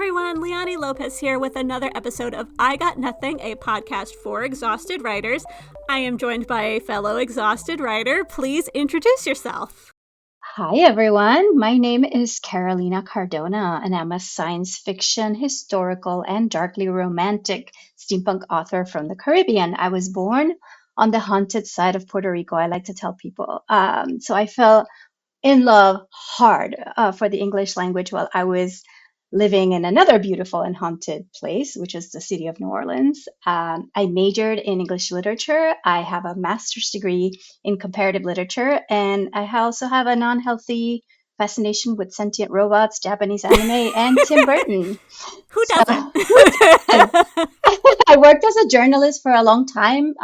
everyone, Leani Lopez here with another episode of I Got Nothing, a podcast for exhausted writers. I am joined by a fellow exhausted writer. Please introduce yourself. Hi everyone, my name is Carolina Cardona and I'm a science fiction, historical, and darkly romantic steampunk author from the Caribbean. I was born on the haunted side of Puerto Rico, I like to tell people. So I fell in love hard for the English language while I was living in another beautiful and haunted place, which is the city of New Orleans. I majored in English literature. I have a master's degree in comparative literature, and I also have a non-healthy fascination with sentient robots, Japanese anime, and Tim Burton. Who doesn't? I worked as a journalist for a long time.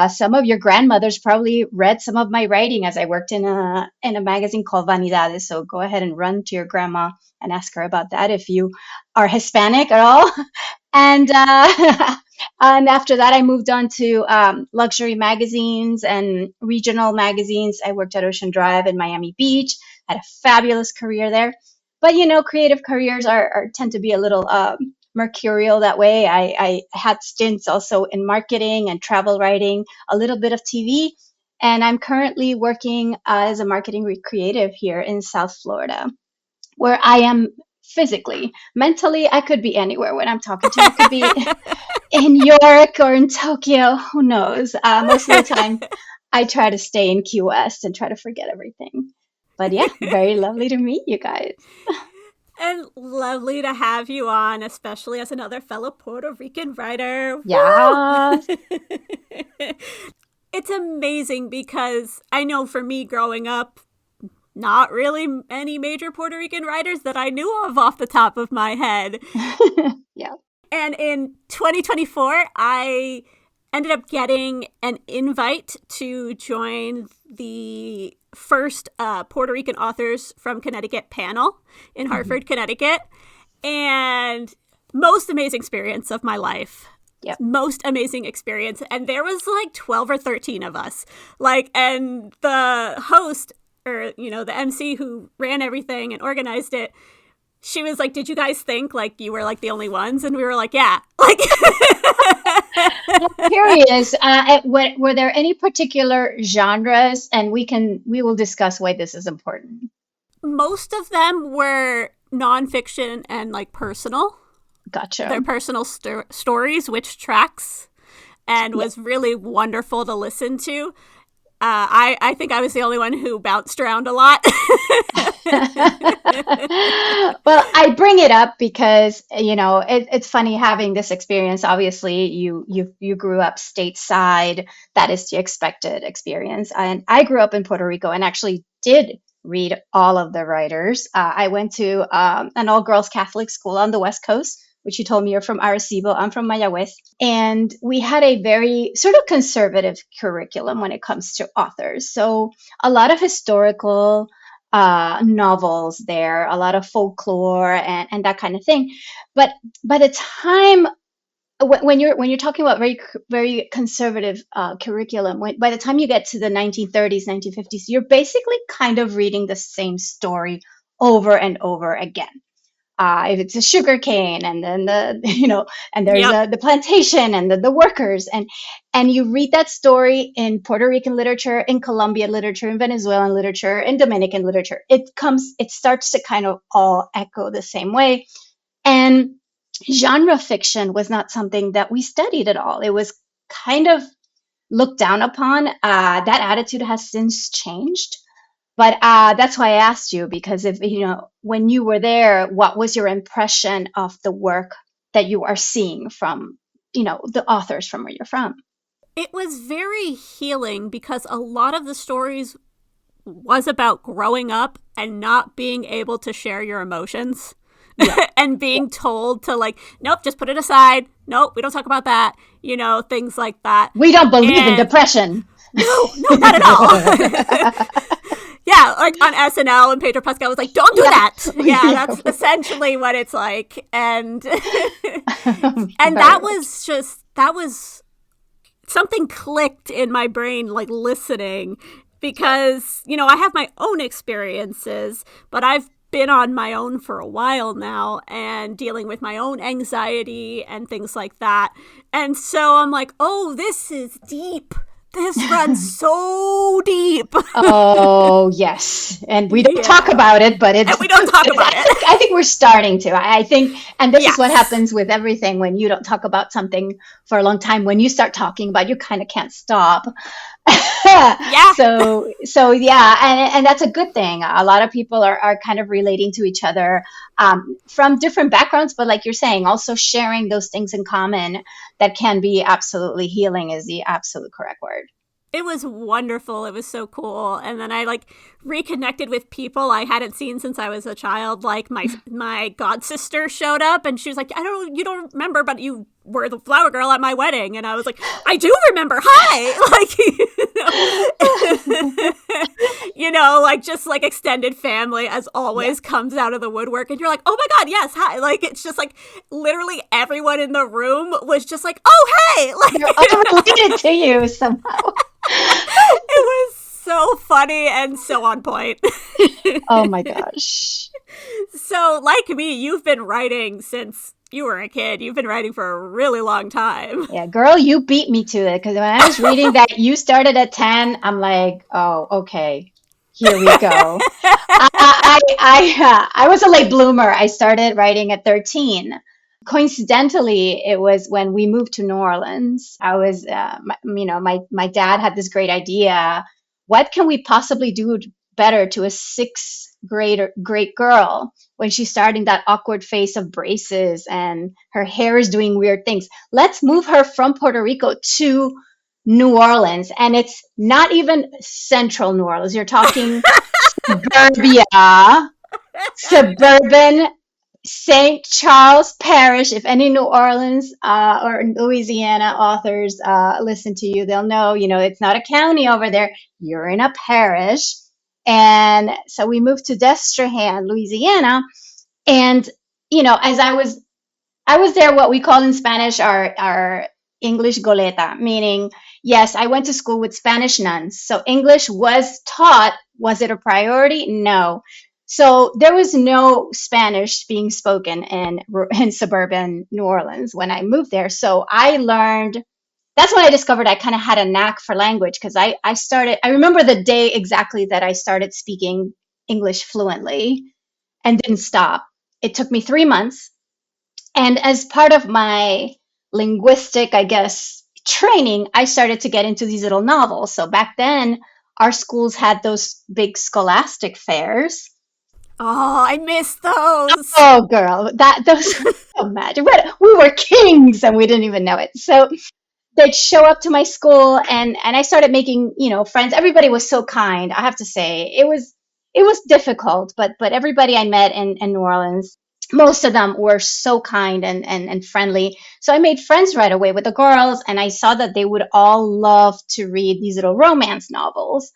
Some of your grandmothers probably read some of my writing as I worked in a magazine called Vanidades. So go ahead and run to your grandma and ask her about that if you are Hispanic at all. And and after that, I moved on to luxury magazines and regional magazines. I worked at Ocean Drive in Miami Beach. Had a fabulous career there. But creative careers tend to be a little mercurial that way. I had stints also in marketing and travel writing, a little bit of TV, and I'm currently working as a marketing creative here in South Florida, where I am physically. Mentally, I could be anywhere when I'm talking to you. I could be in York or in Tokyo, who knows? Most of the time, I try to stay in Key West and try to forget everything. But yeah, very lovely to meet you guys. And lovely to have you on, especially as another fellow Puerto Rican writer. Yeah. It's amazing because I know for me growing up, not really any major Puerto Rican writers that I knew of off the top of my head. Yeah. And in 2024, I ended up getting an invite to join the first Puerto Rican authors from Connecticut panel in Hartford, Connecticut. And most amazing experience of my life. Yep. Most amazing experience. And there was like 12 or 13 of us. And the host, or, the MC who ran everything and organized it, she was like, did you guys think you were the only ones? And we were like, yeah. I'm curious, were there any particular genres? And we will discuss why this is important. Most of them were nonfiction and personal. Gotcha. Their personal stories, which tracks and was really wonderful to listen to. I think I was the only one who bounced around a lot. Well, I bring it up because, it's funny having this experience. Obviously, you grew up stateside. That is the expected experience. And I grew up in Puerto Rico and actually did read all of the writers. I went to an all-girls Catholic school on the West Coast, which you told me you're from Arecibo. I'm from Mayagüez. And we had a very sort of conservative curriculum when it comes to authors. So a lot of historical novels there, a lot of folklore and that kind of thing. But by the time when you're talking about very very conservative curriculum, by the time you get to the 1930s, 1950s, you're basically kind of reading the same story over and over again. If it's a sugar cane and then and there's the plantation and the workers and you read that story in Puerto Rican literature, in Colombian literature, in Venezuelan literature, in Dominican literature, it starts to kind of all echo the same way. And genre fiction was not something that we studied at all. It was kind of looked down upon. That attitude has since changed. But that's why I asked you, because if when you were there, what was your impression of the work that you are seeing from, the authors from where you're from? It was very healing because a lot of the stories was about growing up and not being able to share your emotions. Yeah. And being told to nope, just put it aside. Nope, we don't talk about that. Things like that. We don't believe in depression. No, not at all. Yeah, on SNL, and Pedro Pascal was like, don't do that. Yeah, that's essentially what it's like. And and that was something clicked in my brain, listening, because, I have my own experiences, but I've been on my own for a while now and dealing with my own anxiety and things like that. And so I'm like, oh, this is deep. This runs so deep. Oh, yes. And we don't talk Yeah. about it, but And it's, we don't talk about I it. think we're starting to. I think, and this is what Yes. happens with everything when you don't talk about something for a long time. When you start talking about, it, you kind of can't stop. Yeah. So yeah, and that's a good thing. A lot of people are kind of relating to each other from different backgrounds, but like you're saying, also sharing those things in common that can be absolutely healing is the absolute correct word. It was wonderful. It was so cool. And then I like reconnected with people I hadn't seen since I was a child. Like my god sister showed up and she was like, I don't you don't remember, but you were the flower girl at my wedding. And I was like, I do remember. Hi. Like like just like extended family as Yeah. always comes out of the woodwork and you're like, oh my God, yes, hi. Like it's just like literally everyone in the room was just like, oh hey. They're all related to you somehow. It was so funny and so on point. Oh my gosh. So, like me, you've been writing since you were a kid. You've been writing for a really long time. Yeah, girl, you beat me to it because when I was reading that you started at 10, I'm like, oh, okay, here we go. I was a late bloomer. I started writing at 13. Coincidentally, it was when we moved to New Orleans. I was, my dad had this great idea. What can we possibly do better to a sixth grader, great girl when she's starting that awkward phase of braces and her hair is doing weird things? Let's move her from Puerto Rico to New Orleans. And it's not even central New Orleans. You're talking suburbia, suburban St. Charles Parish. If any New Orleans or Louisiana authors listen to you, they'll know, it's not a county over there. You're in a parish. And so we moved to Destrehan, Louisiana. And, as I was there what we call in Spanish our English goleta, meaning, yes, I went to school with Spanish nuns. So English was taught. Was it a priority? No. So there was no Spanish being spoken in suburban New Orleans when I moved there. So I learned, that's when I discovered I kind of had a knack for language because I remember the day exactly that I started speaking English fluently and didn't stop. It took me 3 months, and as part of my linguistic, I guess, training, I started to get into these little novels. So back then, our schools had those big scholastic fairs. Oh, I miss those. Oh, girl, those were so magic. We were kings and we didn't even know it. So they'd show up to my school, and I started making, friends. Everybody was so kind. I have to say, it was difficult, but everybody I met in New Orleans, most of them were so kind and friendly. So I made friends right away with the girls, and I saw that they would all love to read these little romance novels.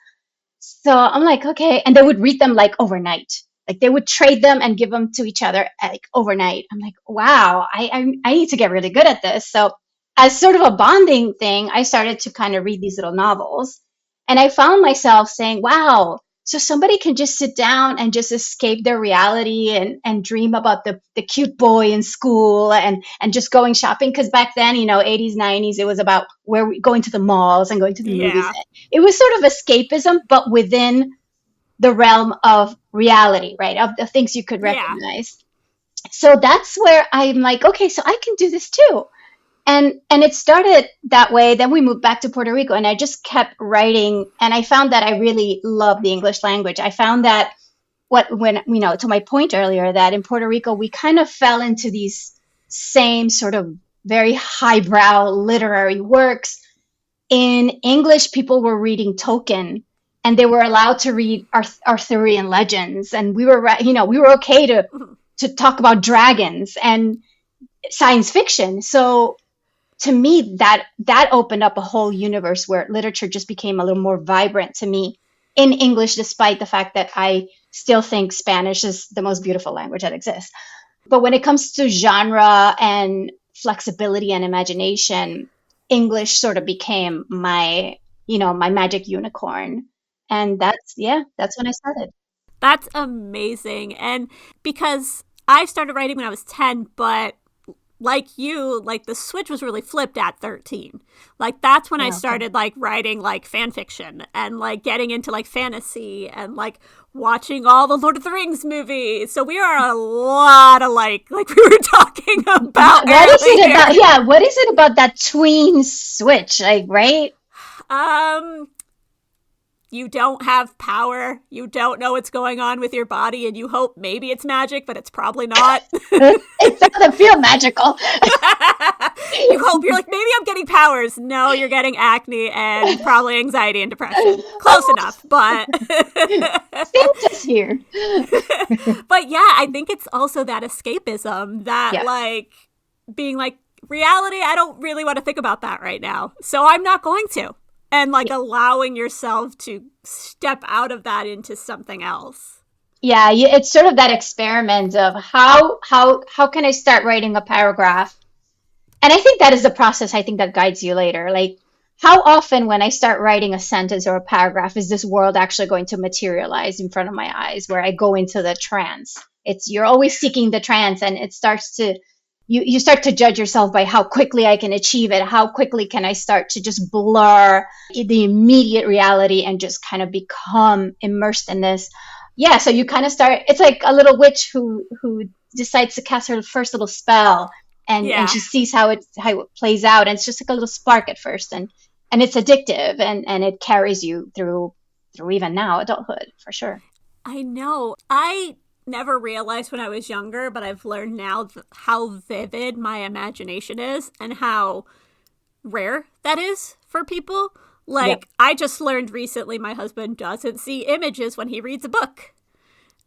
So I'm like, okay. And they would read them like overnight. Like they would trade them and give them to each other like overnight. I'm like, wow, I need to get really good at this. So as sort of a bonding thing, I started to kind of read these little novels. And I found myself saying, wow, so somebody can just sit down and just escape their reality and dream about the cute boy in school and just going shopping. Because back then, 80s, 90s, it was about where we going to the malls and going to the movies. Yeah. It was sort of escapism, but within the realm of reality, right? Of the things you could Yeah. recognize. So that's where I'm like, okay, so I can do this too. And it started that way. Then we moved back to Puerto Rico and I just kept writing, and I found that I really love the English language. I found that to my point earlier, that in Puerto Rico we kind of fell into these same sort of very highbrow literary works. In English, people were reading Tolkien, and they were allowed to read Arthurian legends, and we were okay to talk about dragons and science fiction. So to me, that opened up a whole universe where literature just became a little more vibrant to me in English, despite the fact that I still think Spanish is the most beautiful language that exists. But when it comes to genre and flexibility and imagination, English sort of became my magic unicorn. And that's when I started. That's amazing. And because I started writing when I was 10, but like you, like the switch was really flipped at 13. Like that's when I Yeah, okay. started like writing like fan fiction and like getting into like fantasy and like watching all the Lord of the Rings movies. So we are a lot alike, like we were talking about What is it earlier. about? Yeah, what is it about that tween switch? Like, right? Um, you don't have power. You don't know what's going on with your body, and you hope maybe it's magic, but it's probably not. It doesn't feel magical. You hope you're like, maybe I'm getting powers. No, you're getting acne and probably anxiety and depression. Close enough, but Santa's here. but yeah, I think it's also that escapism that Yeah. like being like reality, I don't really want to think about that right now. So I'm not going to. And like allowing yourself to step out of that into something else. Yeah, it's sort of that experiment of how can I start writing a paragraph? And I think that is the process I think that guides you later. Like how often when I start writing a sentence or a paragraph is this world actually going to materialize in front of my eyes where I go into the trance? It's you're always seeking the trance and it starts to you start to judge yourself by how quickly I can achieve it, how quickly can I start to just blur the immediate reality and just kind of become immersed in this. Yeah, so you kind of start it's like a little witch who decides to cast her first little spell and Yeah. she sees how it plays out and it's just like a little spark at first and it's addictive and it carries you through even now adulthood for sure. I know. I never realized when I was younger, but I've learned now how vivid my imagination is and how rare that is for people. Yeah. Like, I just learned recently my husband doesn't see images when he reads a book.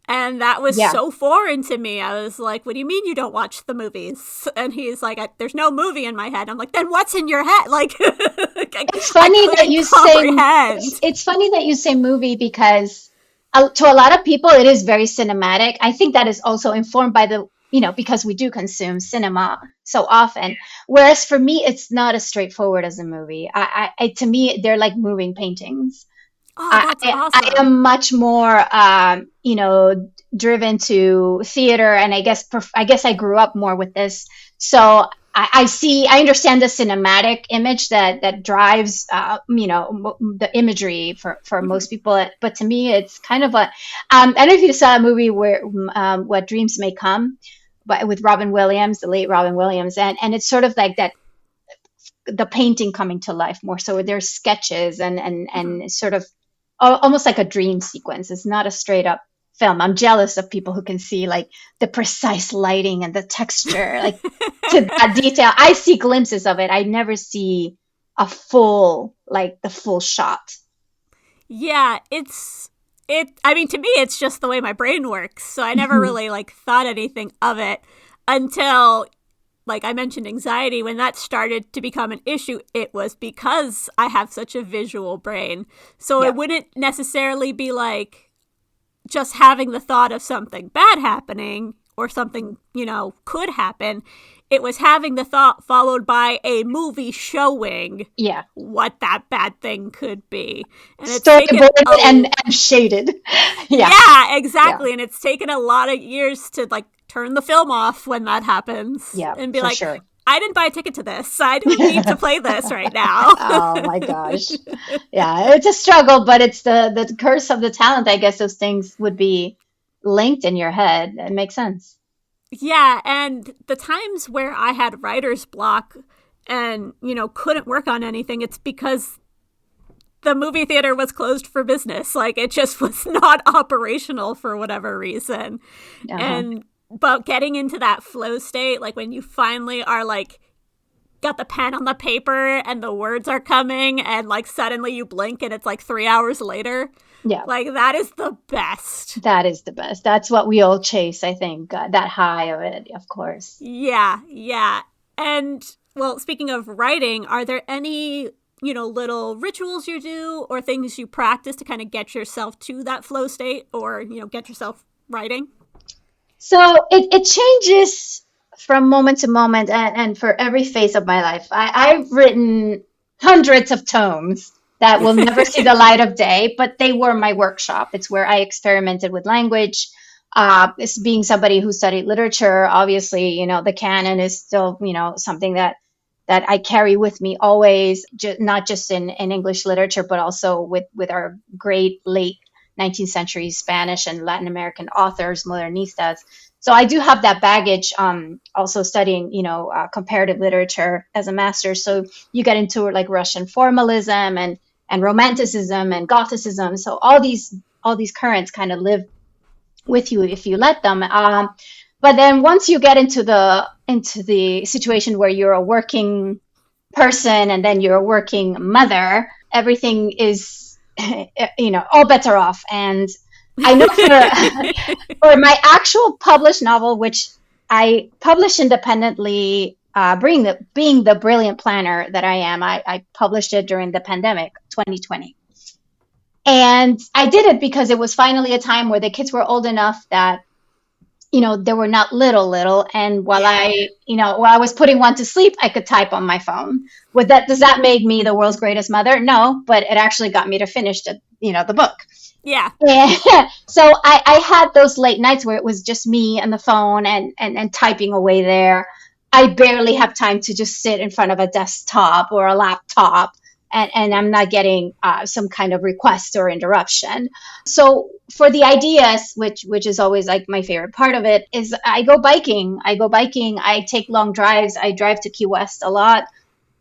And that was Yeah. so foreign to me. I was like, what do you mean you don't watch the movies? And he's like, there's no movie in my head. I'm like, then what's in your head? Like, It's I funny that couldn't you say comprehend. it's funny that you say movie because to a lot of people it is very cinematic. I think that is also informed by the because we do consume cinema so often. Whereas for me, it's not as straightforward as a movie. To me, they're like moving paintings. Oh, I, that's I awesome. am much more, driven to theater, and I guess I grew up more with this. So I understand the cinematic image that drives, the imagery for Mm-hmm. most people. But to me, it's kind of a, I don't know if you saw a movie where, What Dreams May Come, but with Robin Williams, the late Robin Williams, and it's sort of like that the painting coming to life more so there's sketches Mm-hmm. and sort of almost like a dream sequence. It's not a straight up film. I'm jealous of people who can see like the precise lighting and the texture like to that detail. I see glimpses of it. I never see a full like the full shot. Yeah, I mean to me it's just the way my brain works. So I never really like thought anything of it until like I mentioned anxiety when that started to become an issue. It was because I have such a visual brain. So Yeah. it wouldn't necessarily be like just having the thought of something bad happening or something, could happen. It was having the thought followed by a movie showing Yeah. what that bad thing could be. And it's taken Storyboarded and shaded. Yeah. yeah, Yeah. exactly. And it's taken a lot of years to like turn the film off when that happens Yeah, and be for like, sure. I didn't buy a ticket to this. I don't need to play this right now. Oh my gosh. Yeah, it's a struggle, but it's the curse of the talent. I guess those things would be linked in your head. It makes sense. Yeah, and the times where I had writer's block and, couldn't work on anything, it's because the movie theater was closed for business. Like it just was not operational for whatever reason. Uh-huh. And but getting into that flow state, like when you finally are like got the pen on the paper and the words are coming and like suddenly you blink and it's like 3 hours later, Yeah, like that is the best. that is the best. That's what we all chase, I think. That high of it, of course. Yeah, yeah. And well, speaking of writing, are there any, little rituals you do or things you practice to kind of get yourself to that flow state or, get yourself writing? So it changes from moment to moment and for every phase of my life. I've written hundreds of tomes. that will never see the light of day, but they were my workshop. It's where I experimented with language. It's being somebody who studied literature, obviously, the canon is still, something that I carry with me always, not just in English literature, but also with our great late 19th century Spanish and Latin American authors, modernistas. So I do have that baggage. Also studying, comparative literature as a master. So you get into like Russian formalism and Romanticism and Gothicism. So all these currents kind of live with you if you let them. But then once you get into the situation where you're a working person and then you're a working mother, everything is, all bets are off. And I know for my actual published novel, which I published independently, being the brilliant planner that I am, I published it during the pandemic, 2020. And I did it because it was finally a time where the kids were old enough that, they were not little. And while I was putting one to sleep, I could type on my phone. Does that make me the world's greatest mother? No, but it actually got me to finish the book. Yeah. So I had those late nights where it was just me and the phone and typing away there. I barely have time to just sit in front of a desktop or a laptop and I'm not getting some kind of request or interruption. So for the ideas, which is always like my favorite part of it, is I go biking. I take long drives. I drive to Key West a lot.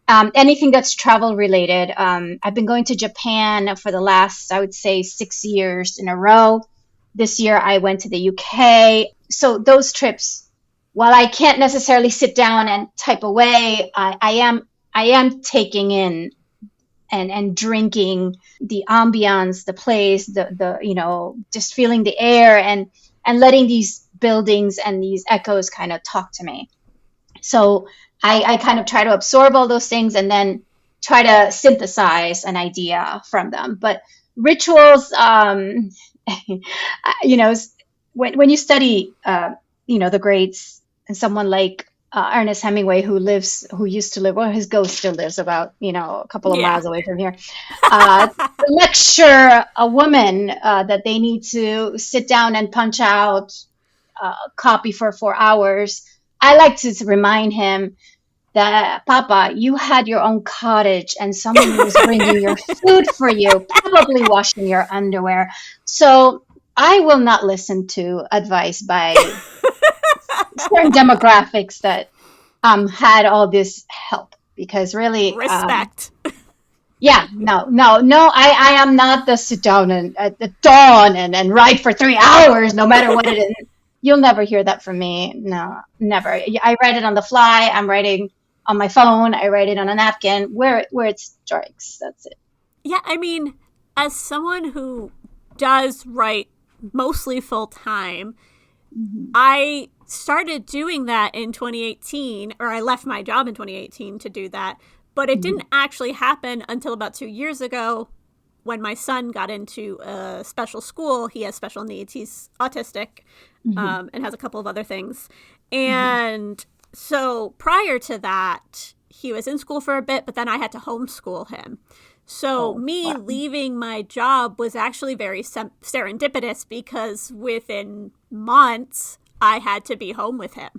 Anything that's travel related. I've been going to Japan for the last, I would say, 6 years in a row. This year I went to the UK. So those trips, while I can't necessarily sit down and type away, I am taking in and drinking the ambiance, the place, the just feeling the air and letting these buildings and these echoes kind of talk to me. So I kind of try to absorb all those things and then try to synthesize an idea from them. But rituals, when you study, the greats, and someone like Ernest Hemingway, who used to live, well, his ghost still lives about, a couple of miles away from here, lecture a woman that they need to sit down and punch out copy for 4 hours. I like to remind him that, Papa, you had your own cottage and someone was bringing your food for you, probably washing your underwear. So I will not listen to advice by certain demographics that had all this help, because really respect. No, I am not the sit down and at the dawn and write for 3 hours, no matter what it is. You'll never hear that from me. No, never. I write it on the fly. I'm writing on my phone. I write it on a napkin where it strikes. That's it. Yeah, I mean, as someone who does write mostly full time, I started doing that in 2018, or I left my job in 2018 to do that, but it didn't actually happen until about 2 years ago when my son got into a special school. He has special needs. He's autistic and has a couple of other things. And so prior to that, he was in school for a bit, but then I had to homeschool him. So leaving my job was actually very serendipitous, because within months I had to be home with him,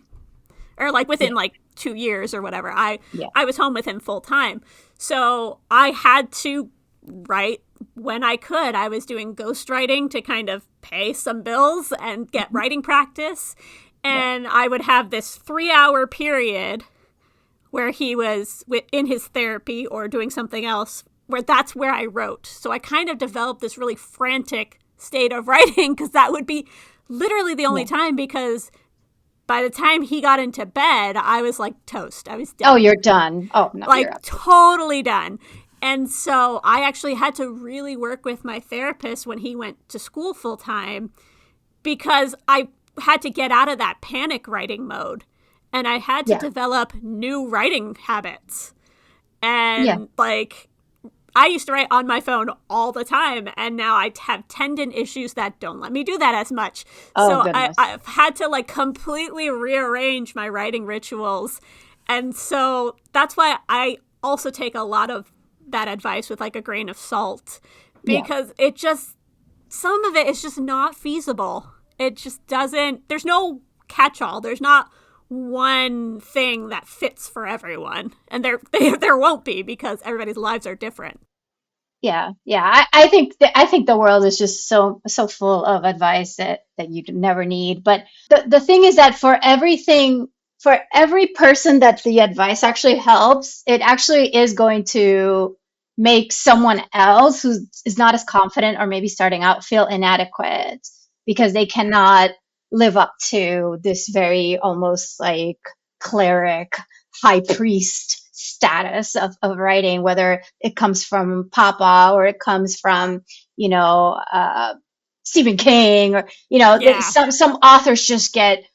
or like within like 2 years or whatever. I was home with him full time. So I had to write when I could. I was doing ghostwriting to kind of pay some bills and get writing practice. And I would have this 3-hour period where he was in his therapy or doing something else, where that's where I wrote. So I kind of developed this really frantic state of writing, because that would be literally the only time, because by the time he got into bed, I was like toast. I was done. Oh, you're done. Oh, no, like totally done. And so I actually had to really work with my therapist when he went to school full time, because I had to get out of that panic writing mode, and I had to develop new writing habits. And like, I used to write on my phone all the time, and now I have tendon issues that don't let me do that as much. So I've had to like completely rearrange my writing rituals. And so that's why I also take a lot of that advice with like a grain of salt, because it just, some of it is just not feasible. It just doesn't, there's no catch-all. There's not one thing that fits for everyone. And there won't be, because everybody's lives are different. Yeah, yeah. I think the world is just so full of advice that you never need. But the thing is that for every person that the advice actually helps, it actually is going to make someone else who is not as confident or maybe starting out feel inadequate because they cannot live up to this very almost like cleric, high priest status of writing, whether it comes from Papa or it comes from, Stephen King, or, some authors just get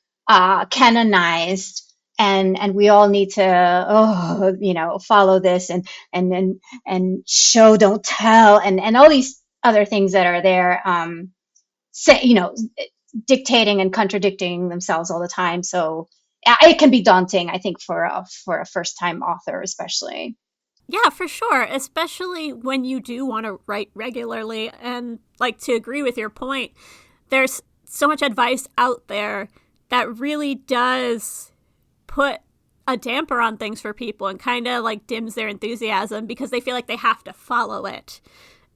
canonized, and we all need to, follow this and show, don't tell, and all these other things that are there, say, dictating and contradicting themselves all the time. So it can be daunting, I think, for a first time author, especially. Yeah, for sure. Especially when you do want to write regularly. And like, to agree with your point, there's so much advice out there that really does put a damper on things for people and kind of like dims their enthusiasm because they feel like they have to follow it.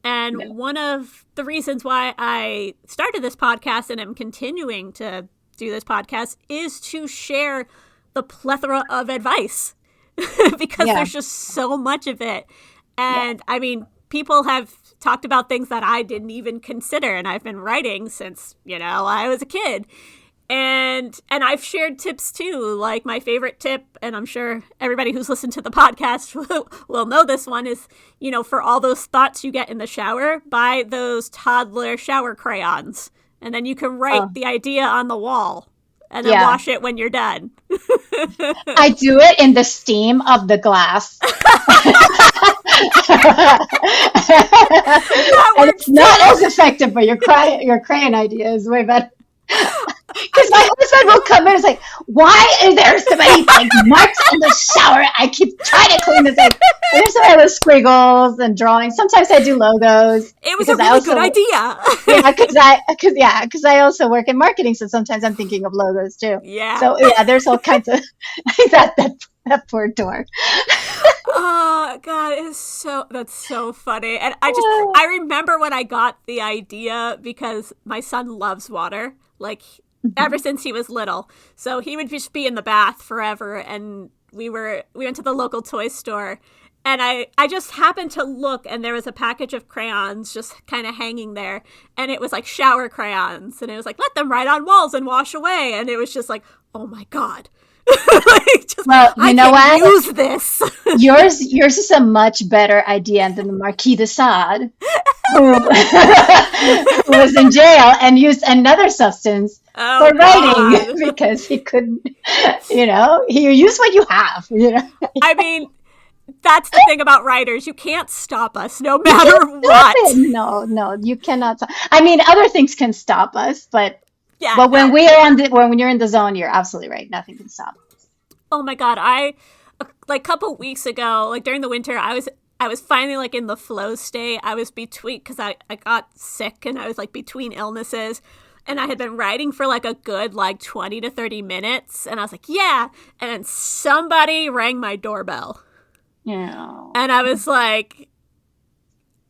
And one of the reasons why I started this podcast and am continuing to do this podcast is to share the plethora of advice because there's just so much of it. And I mean, people have talked about things that I didn't even consider, and I've been writing since, I was a kid. And I've shared tips too. Like, my favorite tip, and I'm sure everybody who's listened to the podcast will know this one, is, for all those thoughts you get in the shower, buy those toddler shower crayons. And then you can write the idea on the wall and then wash it when you're done. I do it in the steam of the glass. And it's not as effective, but your crayon idea is way better. Because my husband will come in and is like, why are there so many marks on the shower? I keep trying to clean this. And there's some other squiggles and drawings. Sometimes I do logos. It was a really good idea. Because I also work in marketing, so sometimes I'm thinking of logos too. Yeah. So there's all kinds of that poor dork. Oh God, that's so funny. And I remember when I got the idea because my son loves water, like ever since he was little. So he would just be in the bath forever, and we went to the local toy store, and I just happened to look, and there was a package of crayons just kind of hanging there, and it was like shower crayons, and it was like, let them write on walls and wash away, and it was just like, oh my God. I can use this. Yours is a much better idea than the Marquis de Sade, who was in jail and used another substance for writing because he couldn't, you use what you have, I mean, that's the thing about writers. You can't stop us no matter what. No, you cannot. I mean, other things can stop us, but when you're in the zone, you're absolutely right. Nothing can stop. Oh my God. A couple weeks ago, like during the winter, I was finally like in the flow state. I was between, because I got sick and I was like between illnesses, and I had been writing for like a good like 20 to 30 minutes, and I was like, yeah. And then somebody rang my doorbell. Yeah. And I was like,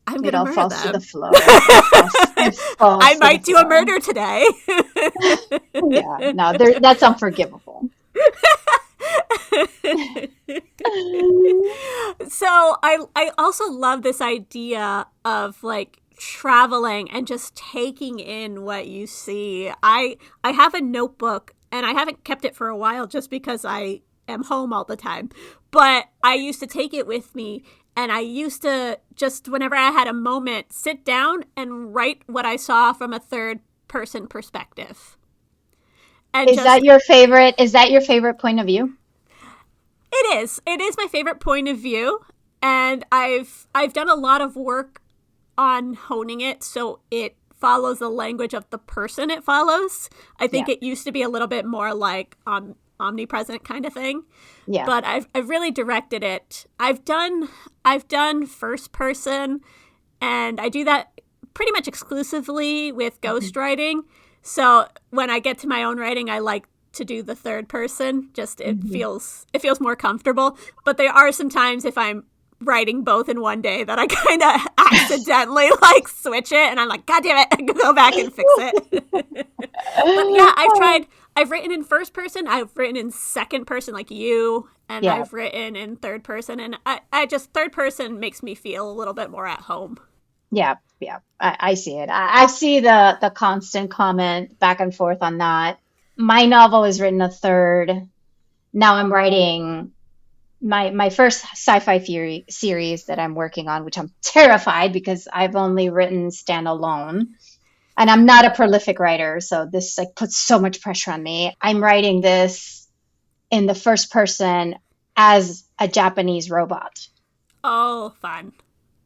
I'm going to murder them. To the floor. I might do a murder today. Yeah, no, that's unforgivable. So I also love this idea of like traveling and just taking in what you see. I have a notebook, and I haven't kept it for a while just because I am home all the time, but I used to take it with me, and I used to just, whenever I had a moment, sit down and write what I saw from a third person perspective. And Is that your favorite point of view? It is my favorite point of view, and I've done a lot of work on honing it so it follows the language of the person it follows. I think it used to be a little bit more like omnipresent kind of thing. Yeah. But I've really directed it. I've done first person, and I do that pretty much exclusively with ghostwriting. So when I get to my own writing, I like to do the third person. Just it feels more comfortable. But there are some times if I'm writing both in one day that I kind of accidentally like switch it, and I'm like, God damn it, I go back and fix it. But yeah, I've written in first person, I've written in second person like you, and Yeah. I've written in third person, and I just, third person makes me feel a little bit more at home. Yeah, yeah, I see it. I see the constant comment back and forth on that. My novel is written a third. Now I'm writing my first sci-fi theory series that I'm working on, which I'm terrified because I've only written standalone, and I'm not a prolific writer, so this like puts so much pressure on me. I'm writing this in the first person as a Japanese robot. Oh, fun.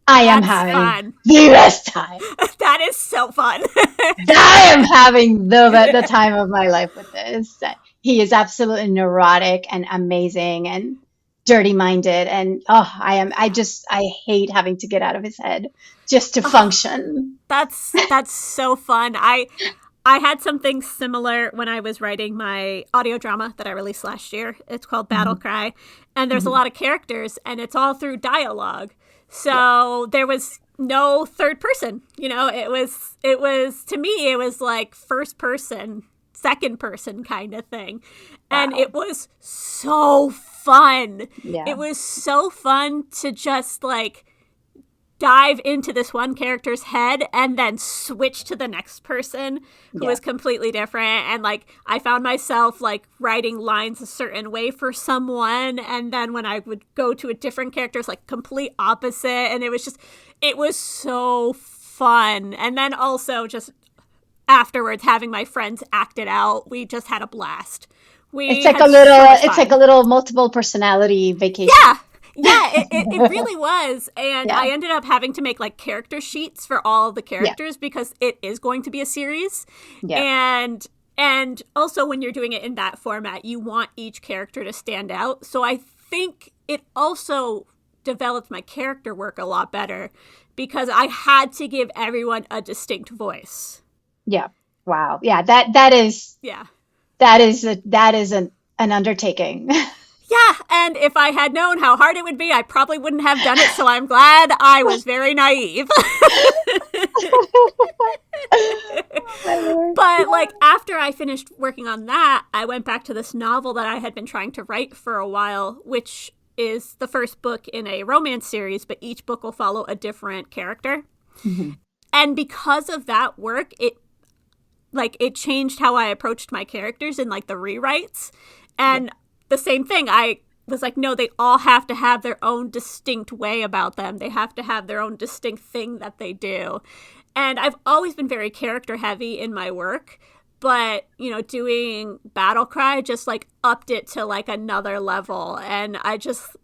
I am That's having fun. the best time. That is so fun. I am having the time of my life with this. He is absolutely neurotic and amazing and dirty minded, and I hate having to get out of his head just to Oh, function. that's so fun. I had something similar when I was writing my audio drama that I released last year. It's called Battle Mhm, Cry, and there's a mhm. lot of characters, and it's all through dialogue. Yeah, So there was no third person. It was to me it was like first person, second person kind of thing. And wow. it was so fun. Yeah, It was so fun to just like dive into this one character's head and then switch to the next person who yeah, is completely different. And like I found myself like writing lines a certain way for someone, and then when I would go to a different character, it's like complete opposite. And it was so fun. And then also just afterwards having my friends act it out, we just had a blast. We had so much it's like fun. a little multiple personality vacation. Yeah. Yeah, it really was. And Yeah, I ended up having to make like character sheets for all the yeah, characters because it is going to be a series. yeah, And also when you're doing it in that format, you want each character to stand out. So I think it also developed my character work a lot better because I had to give everyone a distinct voice. yeah. Wow. Yeah, Yeah. that is an undertaking. Yeah, and if I had known how hard it would be, I probably wouldn't have done it, so I'm glad I was very naive. Oh my Lord. But like after I finished working on that, I went back to this novel that I had been trying to write for a while, which is the first book in a romance series, but each book will follow a different character. Mhm. And because of that work, it changed how I approached my characters in like the rewrites. Yeah, And the same thing, I was like, no, they all have to have their own distinct way about them. They have to have their own distinct thing that they do. And I've always been very character heavy in my work, but doing Battle Cry just like upped it to like another level. And I just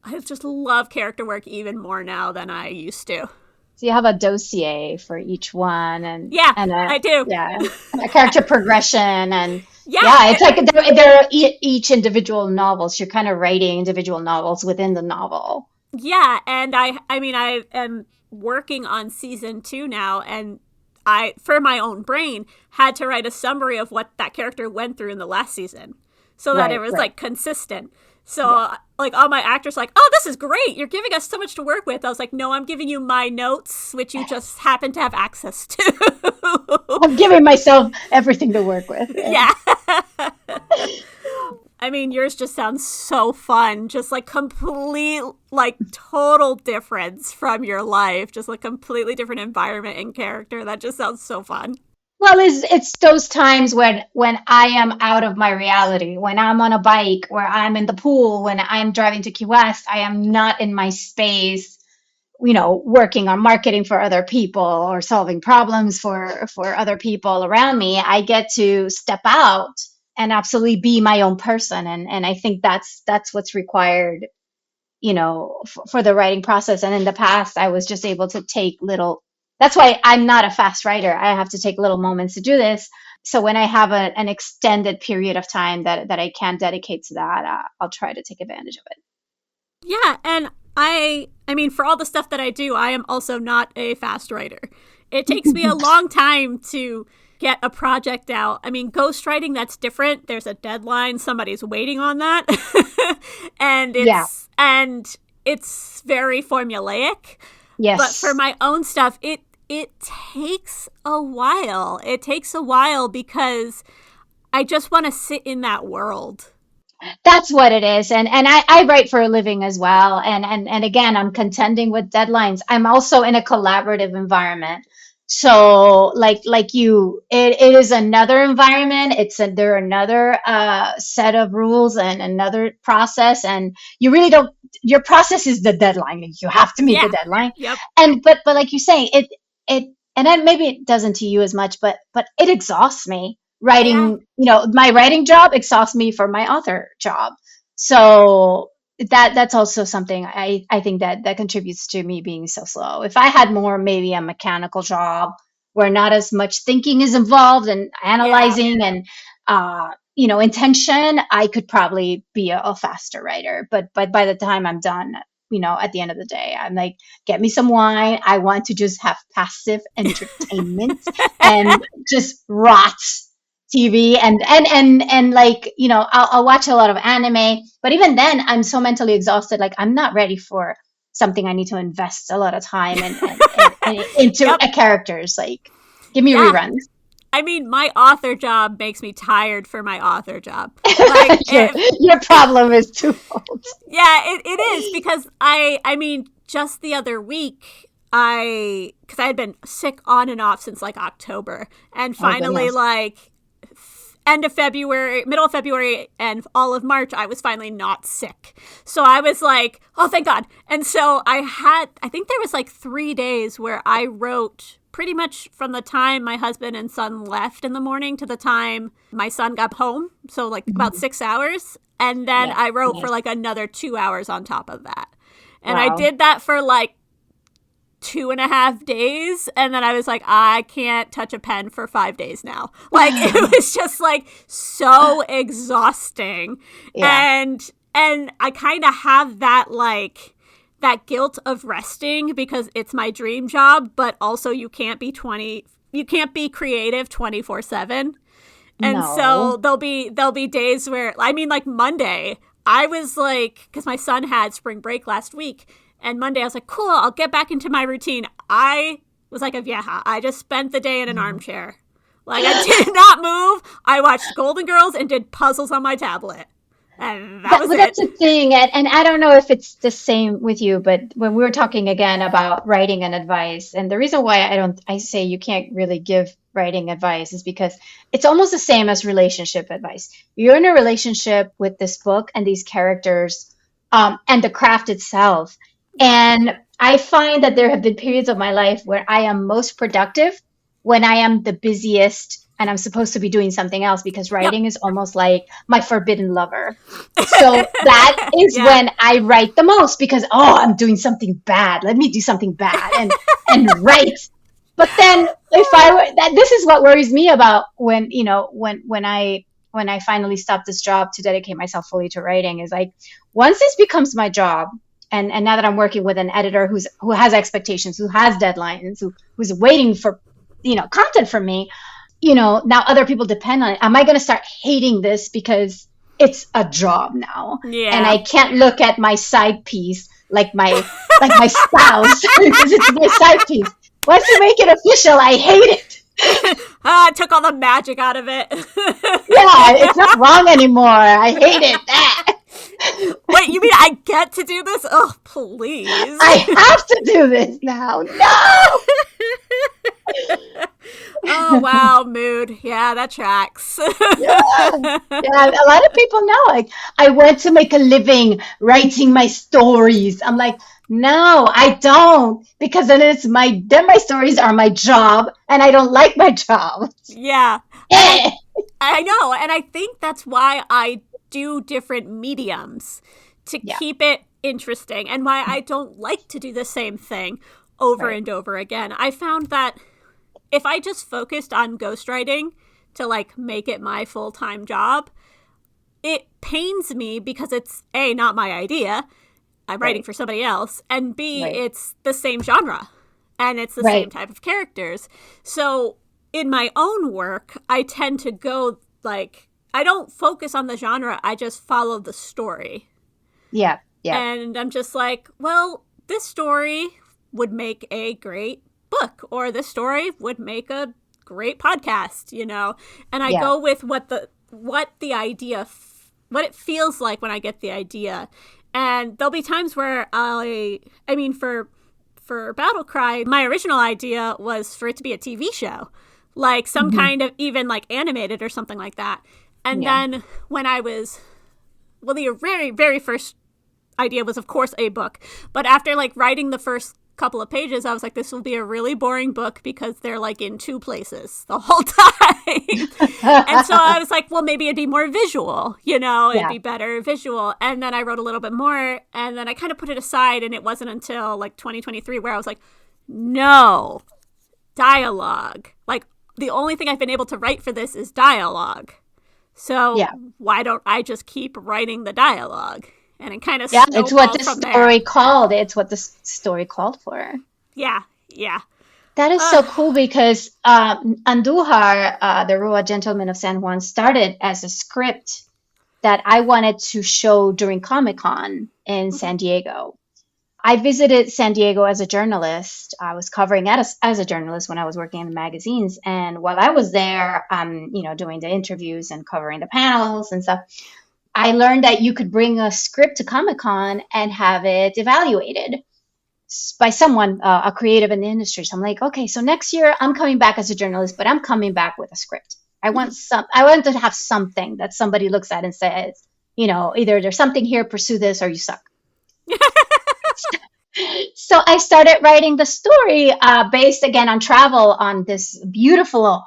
love character work even more now than I used to. so you have a dossier for each one, Yeah, and a I do. yeah, a character progression, and Yeah, yeah, it's like they're each individual novels. You're kind of writing individual novels within the novel. yeah, and I mean I am working on season 2 now, and I, for my own brain, had to write a summary of what that character went through in the last season so that it Right, was right. like consistent. So Yeah. like all my actors like, "Oh, this is great. You're giving us so much to work with." I was like, "No, I'm giving you my notes which you just happen to have access to." I'm giving myself everything to work with. Yeah. I mean, yours just sounds so fun. Just like complete, like total difference from your life. Just like completely different environment and character. That just sounds so fun. Well, it's those times when I am out of my reality, when I'm on a bike, where I'm in the pool, when I'm driving to Key West, I am not in my space, working on marketing for other people or solving problems for other people around me. I get to step out and absolutely be my own person, and I think that's what's required, for the writing process. And in the past, I was just able to take little. That's why I'm not a fast writer. I have to take little moments to do this. So when I have an extended period of time that I can dedicate to that, I'll try to take advantage of it. Yeah, and I mean, for all the stuff that I do, I am also not a fast writer. It takes me a long time to get a project out. I mean, ghostwriting, that's different. There's a deadline, somebody's waiting on that. and Yeah. it's very formulaic. But for Yes. my own stuff, it takes a while. It takes a while because I just want to sit in that world. That's what it is. And I write for a living as well. And again, I'm contending with deadlines. I'm also in a collaborative environment. So like you, it is another environment. There are another set of rules and another process. And you really don't, your process is the deadline. You have to meet the Yeah. deadline. Yep. And but like you say, it and then maybe it doesn't to you as much, but it exhausts me Yeah. writing. My writing job exhausts me for my author job. So that's also something I think that contributes to me being so slow. If I had more, maybe a mechanical job where not as much thinking is involved and Yeah. analyzing and intention, I could probably be a faster writer. But by the time I'm done, at the end of the day, I'm like, get me some wine. I want to just have passive entertainment and just rot TV and like, I'll watch a lot of anime, but even then I'm so mentally exhausted. Like I'm not ready for something I need to invest a lot of time and into Yep. a characters. Like, give me Yeah. reruns. I mean, my author job makes me tired for my author job. Like, your, if, your problem is twofold. yeah, it is because I mean, just the other week, because I had been sick on and off since like October, and Oh finally, goodness. like, end of February, middle of February, and all of March, I was finally not sick. So I was like, oh, thank God. And so I think there was like 3 days where I wrote pretty much from the time my husband and son left in the morning to the time my son got home. So like about Mhm. 6 hours. And then Yeah. I wrote for Nice. like another 2 hours on top of that. And I Wow. did that for like 2.5 days, and then I was like, I can't touch a pen for 5 days now. Like it was just like so exhausting. Yeah. And I kind of have that like that guilt of resting because it's my dream job, but also you can't be creative 24/7. And so No. there'll be days where, I mean, like Monday, I was like, because my son had spring break last week, and Monday I was like, cool, I'll get back into my routine. I was like a vieja. I just spent the day in an armchair. Like I did not move. I watched Golden Girls and did puzzles on my tablet. And that was But it. that's the thing, and I don't know if it's the same with you, but when we were talking again about writing and advice, and the reason why I say you can't really give writing advice is because it's almost the same as relationship advice. You're in a relationship with this book and these characters, and the craft itself. And I find that there have been periods of my life where I am most productive when I am the busiest and I'm supposed to be doing something else because Yep. writing is almost like my forbidden lover. So that is Yeah. when I write the most because I'm doing something bad. Let me do something bad and write. But then if I were that this is what worries me about when when I finally stopped this job to dedicate myself fully to writing is like once this becomes my job and now that I'm working with an editor who has expectations, who has deadlines, who's waiting for content from me, now other people depend on it. Am I going to start hating this because it's a job now, and Yeah. I can't look at my side piece like my spouse because it's my side piece. Once you make it official, I hate it. I took all the magic out of it. Yeah, it's not wrong anymore. I hate it. Wait, you mean I get to do this? Oh, please. I have to do this now. No. Oh, wow, mood. Yeah, that tracks. Yeah. Yeah, a lot of people know. Like, I want to make a living writing my stories. I'm like, no, I don't, because then my stories are my job, and I don't like my job. Yeah. And Eh. I know, and I think that's why I do different mediums to Yeah. keep it interesting and why I don't like to do the same thing. over Right. and over again. I found that if I just focused on ghostwriting to like make it my full-time job, it pains me because it's A, not my idea. I'm writing Right. for somebody else, and B, Right. it's the same genre and it's the same Right. type of characters. So in my own work, I tend to go like, I don't focus on the genre, I just follow the story. Yeah. Yeah. And I'm just like, well, this story would make a great book, or this story would make a great podcast, you know? And I Yeah. go with what the idea, what it feels like when I get the idea. And there'll be times where I mean, for Battle Cry, my original idea was for it to be a TV show, like some Hmm. kind of even like animated or something like that. And Yeah. then when I was, well, the very, very first idea was, of course, a book. But after like writing the first couple of pages, I was like, this will be a really boring book because they're like in two places the whole time. And so I was like, well, maybe it'd be more visual, you know, it'd Yeah. be better visual. And then I wrote a little bit more, and then I kind of put it aside. And it wasn't until like 2023 where I was like, no, dialogue. Like, the only thing I've been able to write for this is dialogue. So Yeah. why don't I just keep writing the dialogue? And it kind of Yeah. It's what snowballed the from there. story called. It's what the story called for. Yeah, yeah. That is Uh, so cool because Andujar, the Rua Gentleman of San Juan, started as a script that I wanted to show during Comic-Con in San Diego. I visited San Diego as a journalist. I was covering it as a journalist when I was working in the magazines. And while I was there, doing the interviews and covering the panels and stuff, I learned that you could bring a script to Comic-Con and have it evaluated by someone, a creative in the industry. So I'm like, okay, so next year I'm coming back as a journalist, but I'm coming back with a script. I want to have something that somebody looks at and says, either there's something here, pursue this, or you suck. So I started writing the story based again on travel on this beautiful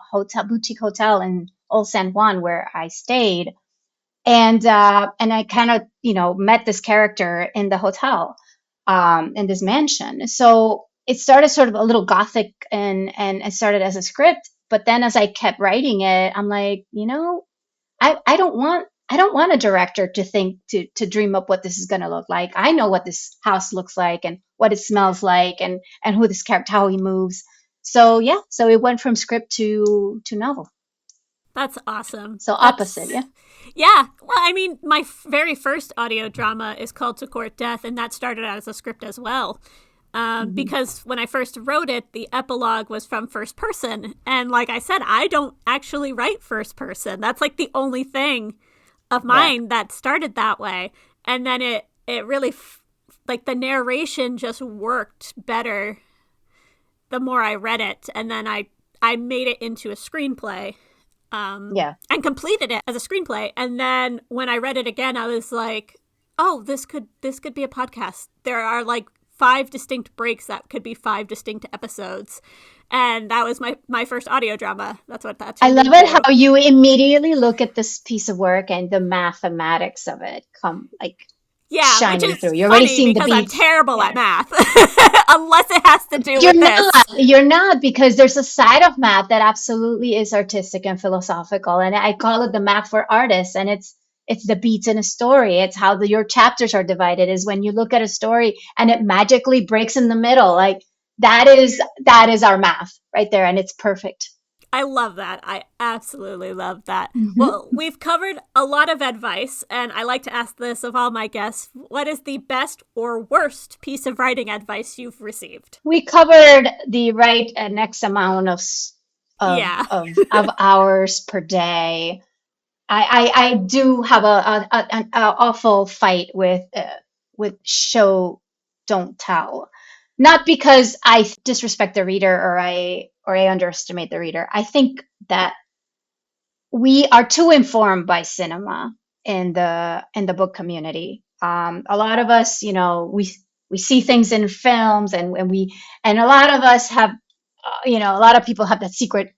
boutique hotel in Old San Juan where I stayed, and I kind of met this character in the hotel, in this mansion. So it started sort of a little gothic, and it started as a script, but then as I kept writing it, I'm like, I don't want a director to think to dream up what this is going to look like. I know what this house looks like and what it smells like, and who this character, how he moves. So yeah, so it went from script to novel. that's awesome. So opposite, yeah. Yeah. Well, I mean, my very first audio drama is called To Court Death, and that started out as a script as well. Mm-hmm. Because when I first wrote it, the epilogue was from first person. And like I said, I don't actually write first person. That's like the only thing of Yeah. mine that started that way. And then it really, like the narration just worked better the more I read it. And then I made it into a screenplay, Yeah. and completed it as a screenplay. And then when I read it again, I was like, oh, this could be a podcast. There are like 5 distinct breaks that could be 5 distinct episodes. And that was my first audio drama. That's what that I turned love it into. how you immediately look at this piece of work and the mathematics of it come like Yeah, which shining is through. You're already funny seeing the because I'm beats. terrible Yeah. at math. Unless it has to do You're with this. not. You're not, because there's a side of math that absolutely is artistic and philosophical, and I call it the math for artists. And it's the beats in a story. It's how your chapters are divided. Is when you look at a story and it magically breaks in the middle. Like that is our math right there, and it's perfect. I love that. I absolutely love that. Hmm. Well, we've covered a lot of advice, and I like to ask this of all my guests. What is the best or worst piece of writing advice you've received? We covered the right an X amount of Yeah. of hours per day. I do have an awful fight with show don't tell, not because I disrespect the reader or I underestimate the reader. I think that we are too informed by cinema in the book community. A lot of us, we see things in films, and a lot of us have, a lot of people have that secret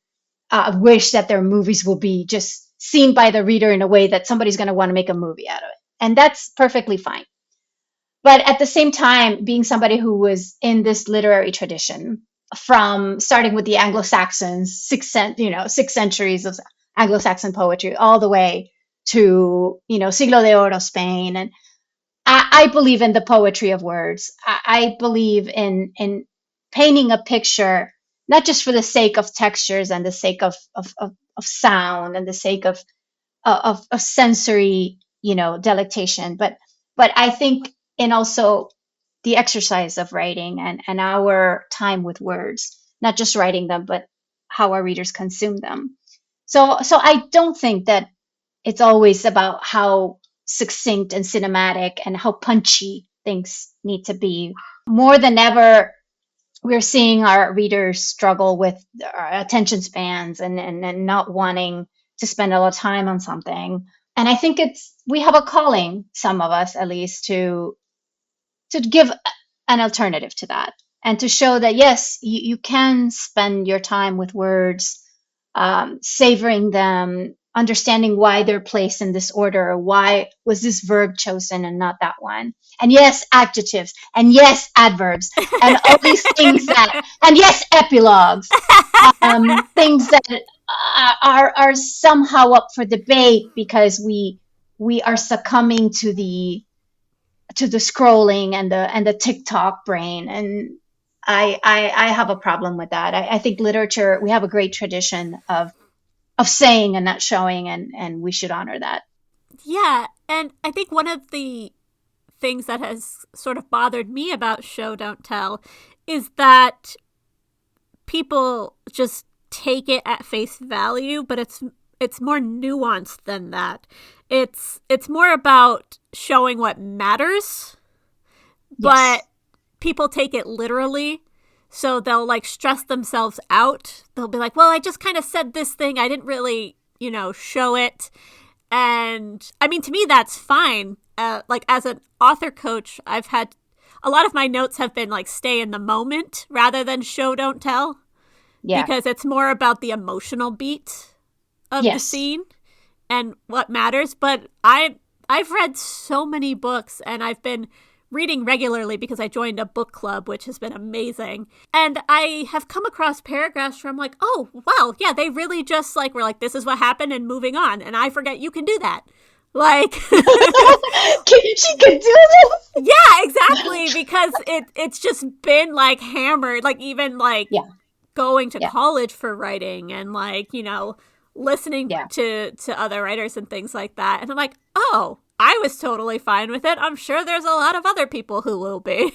wish that their movies will be just seen by the reader in a way that somebody's going to want to make a movie out of it. And that's perfectly fine. But at the same time, being somebody who was in this literary tradition, from starting with the Anglo-Saxons, 6 centuries of Anglo-Saxon poetry, all the way to, Siglo de Oro, Spain. And I believe in the poetry of words. I believe in painting a picture, not just for the sake of textures and the sake of sound and the sake of sensory, delectation, but I think in also the exercise of writing and our time with words, not just writing them, but how our readers consume them. So I don't think that it's always about how succinct and cinematic and how punchy things need to be. More than ever, we're seeing our readers struggle with our attention spans and not wanting to spend a lot of time on something. And I think we have a calling, some of us at least, to give an alternative to that and to show that yes, you can spend your time with words, savoring them, understanding why they're placed in this order, why was this verb chosen and not that one, and yes, adjectives, and yes, adverbs, and all these things and yes, epilogues, things that are somehow up for debate because we are succumbing to the scrolling and the TikTok brain. And I have a problem with that. I think literature, we have a great tradition of saying and not showing, and we should honor that. Yeah, and I think one of the things that has sort of bothered me about Show Don't Tell is that people just take it at face value, but it's more nuanced than that. It's more about showing what matters, Yes. but people take it literally. So they'll like stress themselves out. They'll be like, well, I just kind of said this thing. I didn't really, show it. And I mean, to me, that's fine. Like as an author coach, I've had a lot of my notes have been like stay in the moment rather than show, don't tell, Yeah. because it's more about the emotional beat of the Yes. scene and what matters. But I've read so many books, and I've been reading regularly because I joined a book club, which has been amazing. And I have come across paragraphs where I'm like, oh, wow, yeah, they really just like were like, this is what happened and moving on. And I forget you can do that. Like She could do this. yeah, exactly, because it's just been like hammered, like even like Yeah. going to Yeah. college for writing and like, listening Yeah. to other writers and things like that. And I'm like, oh, I was totally fine with it. I'm sure there's a lot of other people who will be.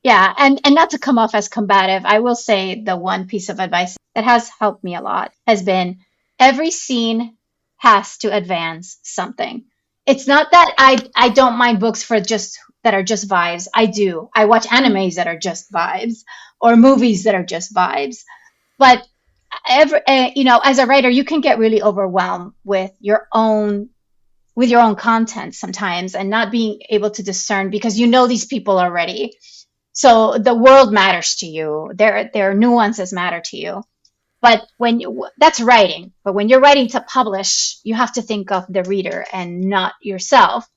Yeah, and not to come off as combative, I will say the one piece of advice that has helped me a lot has been every scene has to advance something. It's not that I don't mind books for just that are just vibes. I do. I watch animes that are just vibes or movies that are just vibes. But as a writer, you can get really overwhelmed with your own content sometimes and not being able to discern because you know these people already, so the world matters to you. Their nuances matter to you. But that's writing. But when you're writing to publish, you have to think of the reader and not yourself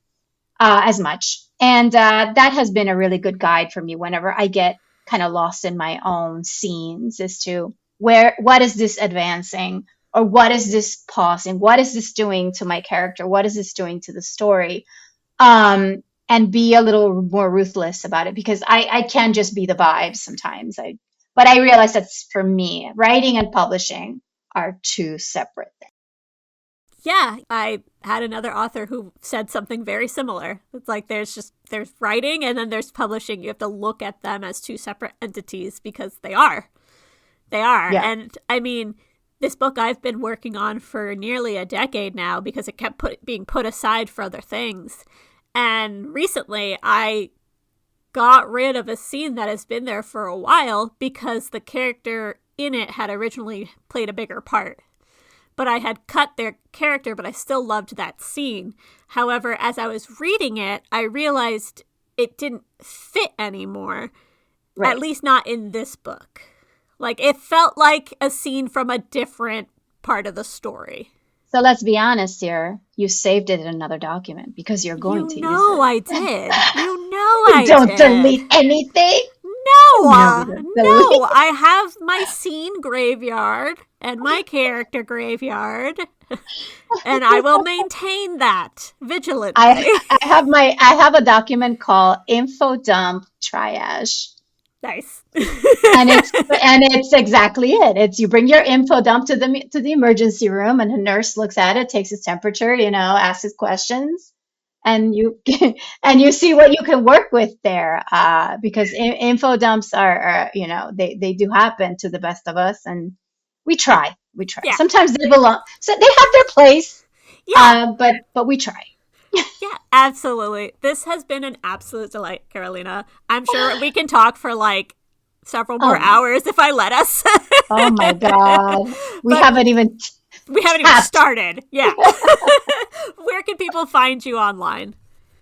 as much. And that has been a really good guide for me whenever I get kind of lost in my own scenes as to what is this advancing, or what is this pausing? What is this doing to my character? What is this doing to the story? And be a little more ruthless about it because I can just be the vibe sometimes. But I realize that's for me. Writing and publishing are two separate things. Yeah, I had another author who said something very similar. It's like there's writing and then there's publishing. You have to look at them as two separate entities because they are. They are. Yeah. And I mean, this book I've been working on for nearly a decade now because it kept being put aside for other things. And recently I got rid of a scene that has been there for a while because the character in it had originally played a bigger part. But I had cut their character, but I still loved that scene. However, as I was reading it, I realized it didn't fit anymore, at Right. least not in this book. Like, it felt like a scene from a different part of the story. So let's be honest here. You saved it in another document because you're going You to use know it. I did. You I Don't did. delete anything. No, No, we don't delete. no. I have my scene graveyard and my character graveyard, and I will maintain that vigilantly. I have a document called info dump triage. Nice. And it's exactly it. It's you bring your info dump to the emergency room, and a nurse looks at it, takes its temperature, asks its questions, and you and you see what you can work with there. Because info dumps are they do happen to the best of us, and we try. Yeah. Sometimes they belong, so they have their place. Yeah. But we try. Yeah, absolutely. This has been an absolute delight, Carolina. I'm sure we can talk for like several more hours if I let us. Oh my God. We But haven't even started. Yeah. Where can people find you online?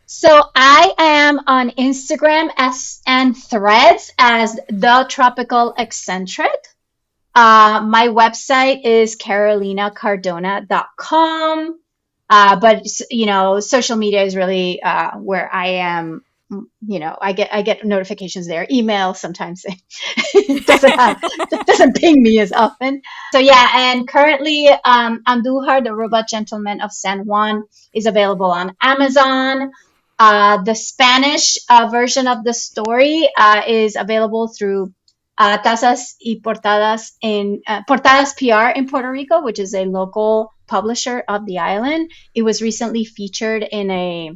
So I am on Instagram and Threads as The Tropical Eccentric. My website is carolinacardona.com. But social media is really where I am. I get notifications there. Email sometimes it doesn't ping me as often. So yeah, and currently Andujar, the Robot Gentleman of San Juan, is available on Amazon. The Spanish version of the story is available through Tazas y Portadas Portadas PR in Puerto Rico, which is a local publisher of the island. It was recently featured in a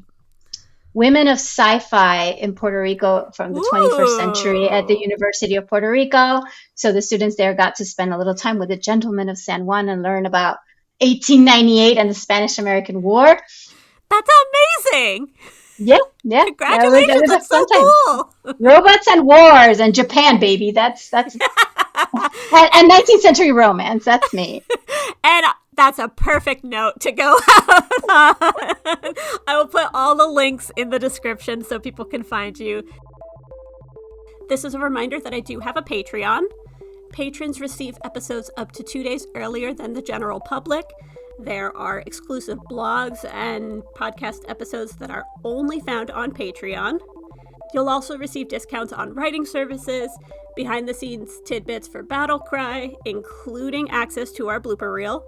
Women of Sci-Fi in Puerto Rico from the 21st century at the University of Puerto Rico. So the students there got to spend a little time with the gentlemen of San Juan and learn about 1898 and the Spanish-American War. That's amazing. Yeah. Congratulations. That was That's a fun so time. cool. Robots and wars and Japan, baby. That's and 19th century romance. That's me. And that's a perfect note to go out on. I will put all the links in the description so people can find you. This is a reminder that I do have a Patreon. Patrons receive episodes up to 2 days earlier than the general public. There are exclusive blogs and podcast episodes that are only found on Patreon. You'll also receive discounts on writing services, behind-the-scenes tidbits for Battle Cry, including access to our blooper reel,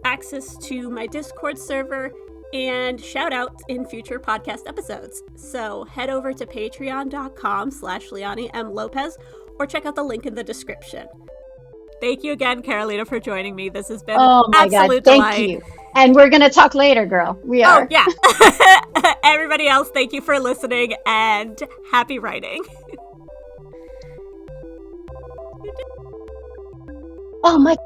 access to my Discord server, and shout-outs in future podcast episodes. So head over to patreon.com/Leani M. Lopez or check out the link in the description. Thank you again, Carolina, for joining me. This has been an absolute delight. Thank you. And we're going to talk later, girl. We are. Oh, yeah. Everybody else, thank you for listening, and happy writing. Oh, my